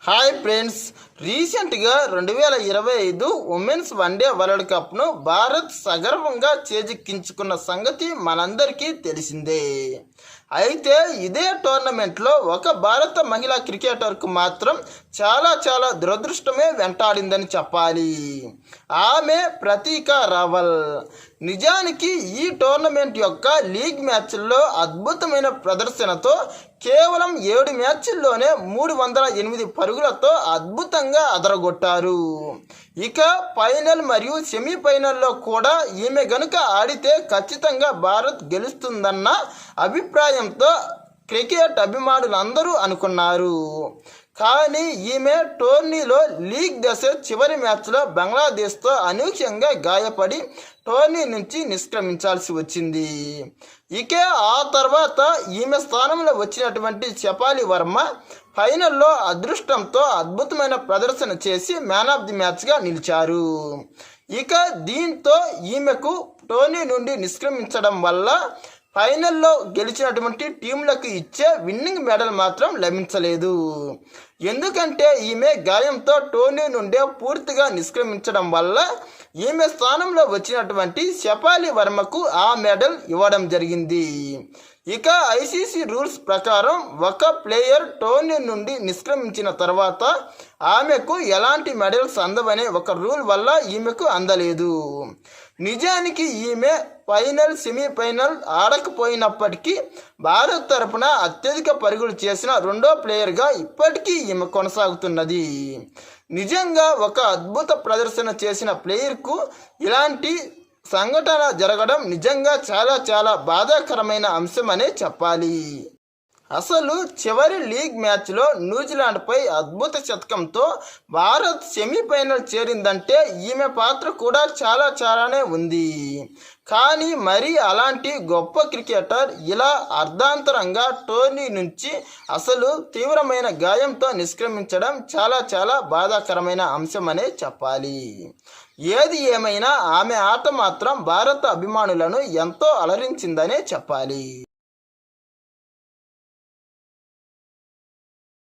Hi friends, రీసెంట్గా 2025 women's one day world కప్ను Bharat సగర్వంగా చేజిక్కించుకున్న సంగతి మనందరికీ తెలిసిందే. అయితే ఇదే టోర్నమెంట్లో ఒక భారత మహిళా క్రికెటర్కు మాత్రం చాలా దురదృష్టమే వెంటాడిందని చెప్పాలి. ఆమె ప్రతీక రావల్. నిజానికి ఈ టోర్నమెంట్ యొక్క లీగ్ మ్యాచ్ల్లో అద్భుతమైన ప్రదర్శనతో కేవలం 7 మ్యాచ్ల్లోనే 308 పరుగులతో అద్భుతంగా అదరగొట్టారు. ఇక ఫైనల్ మరియు సెమీఫైనల్లో కూడా ఈమె గనుక ఆడితే ఖచ్చితంగా భారత్ గెలుస్తుందన్న అభిప్రాయంతో క్రికెట్ అభిమానులందరూ అనుకున్నారు. కానీ ఈమె టోర్నీలో లీగ్ దశ చివరి మ్యాచ్లో బంగ్లాదేశ్తో అనూహ్యంగా గాయపడి టోర్నీ నుంచి నిష్క్రమించాల్సి వచ్చింది. ఇక ఆ తర్వాత ఈమె స్థానంలో వచ్చినటువంటి షఫాలి వర్మ ఫైనల్లో అదృష్టంతో అద్భుతమైన ప్రదర్శన చేసి మ్యాన్ ఆఫ్ ది మ్యాచ్గా నిలిచారు. ఇక దీంతో ఈమెకు టోర్నీ నుండి నిష్క్రమించడం వల్ల ఫైనల్లో గెలిచినటువంటి టీంలకు ఇచ్చే విన్నింగ్ మెడల్ మాత్రం లభించలేదు. ఎందుకంటే ఈమె గాయంతో టోర్నీ నుండే పూర్తిగా నిష్క్రమించడం వల్ల ఈమె స్థానంలో వచ్చినటువంటి షఫాలి వర్మకు ఆ మెడల్ ఇవ్వడం జరిగింది. ఇక ఐసీసీ రూల్స్ ప్రకారం ఒక ప్లేయర్ టోర్నీ నుండి నిష్క్రమించిన తర్వాత ఆమెకు ఎలాంటి మెడల్స్ అందవనే ఒక రూల్ వల్ల ఈమెకు అందలేదు. నిజానికి ఈమె ఫైనల్ సెమీఫైనల్ ఆడకపోయినప్పటికీ భారత్ తరపున అత్యధిక పరుగులు చేసిన రెండో ప్లేయర్గా ఇప్పటికీ ఈమె కొనసాగుతున్నది. నిజంగా ఒక అద్భుత ప్రదర్శన చేసిన ప్లేయర్కు ఇలాంటి సంఘటన జరగడం నిజంగా చాలా బాధాకరమైన అంశమనే చెప్పాలి. అసలు చివరి లీగ్ మ్యాచ్లో న్యూజిలాండ్పై అద్భుత శతకంతో భారత్ సెమీఫైనల్ చేరిందంటే ఈమె పాత్ర కూడా చాలానే ఉంది. కానీ మరి అలాంటి గొప్ప క్రికెటర్ ఇలా అర్ధాంతరంగా టోర్నీ నుంచి అసలు తీవ్రమైన గాయంతో నిష్క్రమించడం చాలా బాధాకరమైన అంశమనే చెప్పాలి. ఏది ఏమైనా ఆమె ఆట మాత్రం భారత అభిమానులను ఎంతో అలరించిందనే చెప్పాలి.